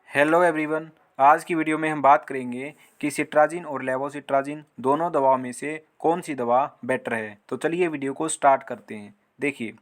Hello everyone. आज की video में हम बात करेंगे कि सिट्राजिन और लेवोसिट्राजिन दोनों दवाओं में से कौन सी दवा बेटर है। तो चलिए वीडियो को स्टार्ट करते हैं। देखिए,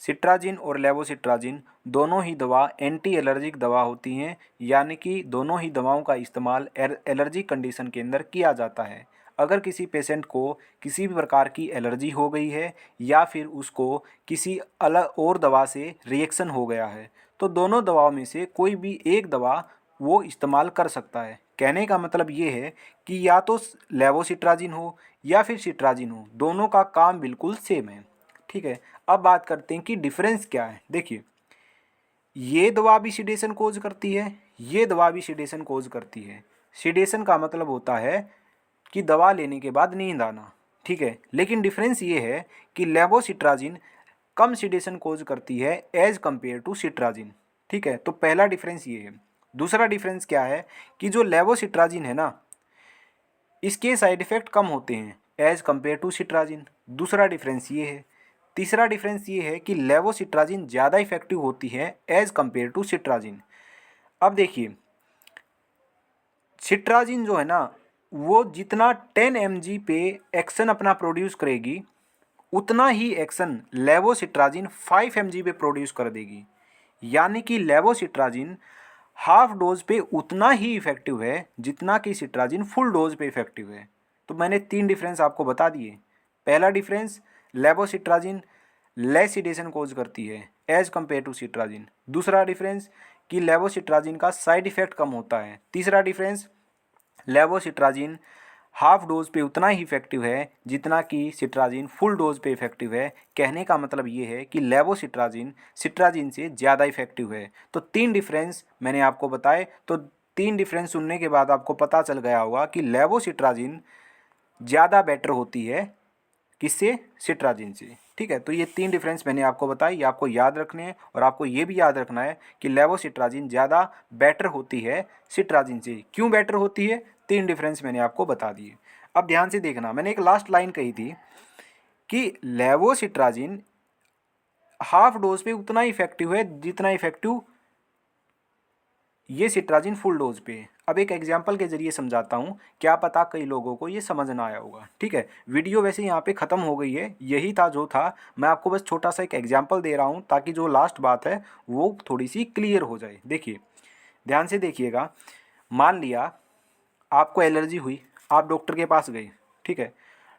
सिट्राजिन और लेवोसिट्राजिन दोनों ही दवा एंटी एलर्जिक दवा होती हैं, यानी कि दोनों ही दवाओं का इस्तेमाल एलर्जी कंडीशन के अंदर किया जाता है। अगर किसी पेशेंट को किसी भी प्रकार की एलर्जी हो गई है या फिर उसको किसी अलग और दवा से रिएक्शन हो गया है, तो दोनों दवाओं में से कोई भी एक दवा वो इस्तेमाल कर सकता है। कहने का मतलब ये है कि या तो लेवोसिट्राजिन हो या फिर सिट्राजिन हो, दोनों का काम बिल्कुल सेम है। ठीक है, अब बात करते हैं कि डिफरेंस क्या है। देखिए, ये दवा भी सिडेशन कोज करती है, ये दवा भी सिडेशन कोज करती है। सिडेशन का मतलब होता है कि दवा लेने के बाद नींद आना। ठीक है, लेकिन डिफरेंस ये है कि लेवोसिट्राजिन कम सिडेशन कोज करती है एज कंपेयर टू सिट्राजिन। ठीक है, तो पहला डिफरेंस ये है। दूसरा डिफरेंस क्या है कि जो लेवोसिट्राजिन है ना, इसके साइड इफ़ेक्ट कम होते हैं एज कंपेयर टू सिट्राजिन। दूसरा डिफरेंस ये है। तीसरा डिफरेंस ये है कि लेवोसिट्राजिन ज़्यादा इफेक्टिव होती है एज कंपेयर टू सिट्राजिन। अब देखिए, सिट्राजिन जो है ना, वो जितना 10 mg पे एक्शन अपना प्रोड्यूस करेगी, उतना ही एक्शन लेवोसिट्राजिन 5 mg पे प्रोड्यूस कर देगी। यानी कि लेवोसिट्राजिन हाफ डोज पे उतना ही इफेक्टिव है जितना कि सिट्राजिन फुल डोज पे इफेक्टिव है। तो मैंने 3 डिफरेंस आपको बता दिए। पहला डिफरेंस, लेवोसिट्राजिन लेस सिडेशन कोज करती है एज कंपेयर टू सिट्राजिन। दूसरा डिफरेंस कि लेवोसिट्राजिन का साइड इफेक्ट कम होता है। तीसरा डिफरेंस, लेवोसिट्राजिन हाफ डोज पे उतना ही इफेक्टिव है जितना कि सिट्राजिन फुल डोज पे इफेक्टिव है। कहने का मतलब ये है कि लेवोसिट्राजिन सिट्राजिन से ज़्यादा इफेक्टिव है। तो 3 डिफरेंस मैंने आपको बताए। तो 3 डिफरेंस सुनने के बाद आपको पता चल गया होगा कि लेवोसिट्राजिन ज़्यादा बेटर होती है किससे, सिट्राजिन से। ठीक है, तो ये 3 डिफरेंस मैंने आपको बताई, ये आपको याद रखने हैं। और आपको ये भी याद रखना है कि लेवोसिट्राजिन ज़्यादा बेटर होती है सिट्राजिन से। क्यों बेटर होती है, 3 डिफरेंस मैंने आपको बता दिए। अब ध्यान से देखना, मैंने एक लास्ट लाइन कही थी कि लेवोसिट्राजिन हाफ डोज पे उतना ही इफेक्टिव है जितना इफेक्टिव ये सिट्राजिन फुल डोज पे है। अब एक एग्जांपल के जरिए समझाता हूँ, क्या पता कई लोगों को ये समझ ना आया होगा। ठीक है, वीडियो वैसे यहाँ पे ख़त्म हो गई है, यही था जो था। मैं आपको बस छोटा सा एक एग्जांपल दे रहा हूँ ताकि जो लास्ट बात है वो थोड़ी सी क्लियर हो जाए। देखिए, ध्यान से देखिएगा। मान लिया आपको एलर्जी हुई, आप डॉक्टर के पास गए। ठीक है,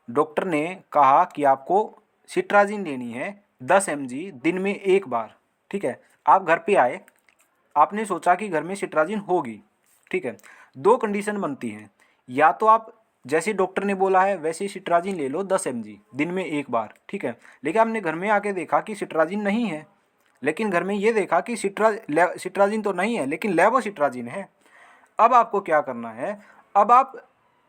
डॉक्टर ने कहा कि आपको सिट्राजिन लेनी है 10 mg दिन में एक बार। ठीक है, आप घर पे आए, आपने सोचा कि घर में सिट्राजिन होगी। ठीक है, 2 कंडीशन बनती हैं। या तो आप जैसे डॉक्टर ने बोला है वैसे ही सिट्राजिन ले लो 10 mg दिन में एक बार। ठीक है, लेकिन आपने घर में आके देखा कि सिट्राजिन नहीं है, लेकिन घर में ये देखा कि सिट्राजिन तो नहीं है लेकिन लेवोसिट्राजिन है। अब आपको क्या करना है, अब आप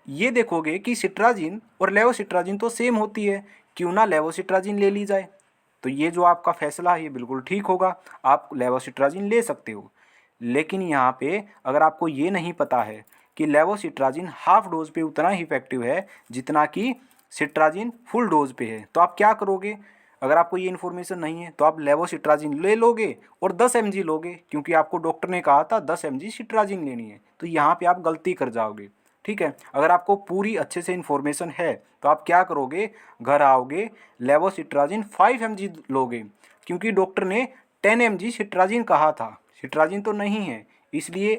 ये देखोगे कि सिट्राजिन और लेवोसिट्राजिन तो सेम होती है, क्यों ना लेवोसिट्राजिन ले ली जाए। तो ये जो आपका फैसला है ये बिल्कुल ठीक होगा, आप लेवोसिट्राजिन ले सकते हो। लेकिन यहाँ पे अगर आपको ये नहीं पता है कि लेवोसिट्राजिन हाफ डोज पे उतना ही इफेक्टिव है जितना कि सिट्राजिन फुल डोज पे है, तो आप क्या करोगे। अगर आपको ये इन्फॉर्मेशन नहीं है तो आप लेवोसिट्राजिन ले लोगे और 10 mg लोगे, क्योंकि आपको डॉक्टर ने कहा था 10 mg सिट्राजिन लेनी है। तो यहाँ पे आप गलती कर जाओगे। ठीक है, अगर आपको पूरी अच्छे से इन्फॉर्मेशन है तो आप क्या करोगे, घर आओगे, लेवोसिट्राजिन 5 mg लोगे, क्योंकि डॉक्टर ने 10 mg सिट्राजिन कहा था, सिट्राजिन तो नहीं है। इसलिए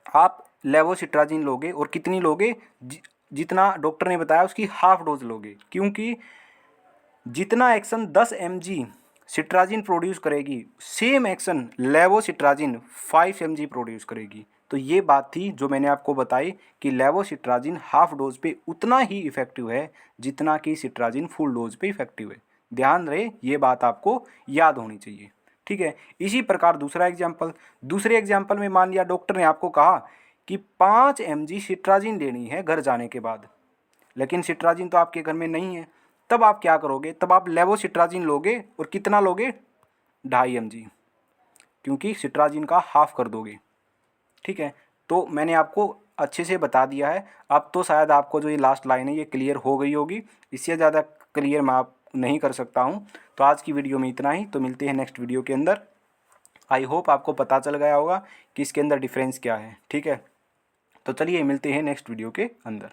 आप लेवोसिट्राजिन लोगे और कितनी लोगे, जितना डॉक्टर ने बताया उसकी हाफ डोज लोगे, क्योंकि जितना एक्शन 10 mg सिट्राजिन प्रोड्यूस करेगी, सेम एक्शन लेवोसिट्राजिन 5 mg प्रोड्यूस करेगी। तो ये बात थी जो मैंने आपको बताई कि लेवोसिट्राजिन हाफ डोज पे उतना ही इफेक्टिव है जितना कि सिट्राजिन फुल डोज पे इफेक्टिव है। ध्यान रहे, ये बात आपको याद होनी चाहिए। ठीक है, इसी प्रकार दूसरा एग्जाम्पल, दूसरे एग्जाम्पल में मान लिया डॉक्टर ने आपको कहा कि 5 mg सिट्राजिन लेनी है घर जाने के बाद, लेकिन सिट्राजिन तो आपके घर में नहीं है। तब आप क्या करोगे, तब आप लेवोसिट्राजिन लोगे और कितना लोगे, 2.5 mg, क्योंकि सिट्राजिन का हाफ कर दोगे। ठीक है, तो मैंने आपको अच्छे से बता दिया है। अब तो शायद आपको जो ये लास्ट लाइन है ये क्लियर हो गई होगी, इससे ज़्यादा क्लियर मैं आप नहीं कर सकता हूँ। तो आज की वीडियो में इतना ही, तो मिलते हैं नेक्स्ट वीडियो के अंदर। आई होप आपको पता चल गया होगा कि इसके अंदर डिफरेंस क्या है। ठीक है, तो चलिए मिलते हैं नेक्स्ट वीडियो के अंदर।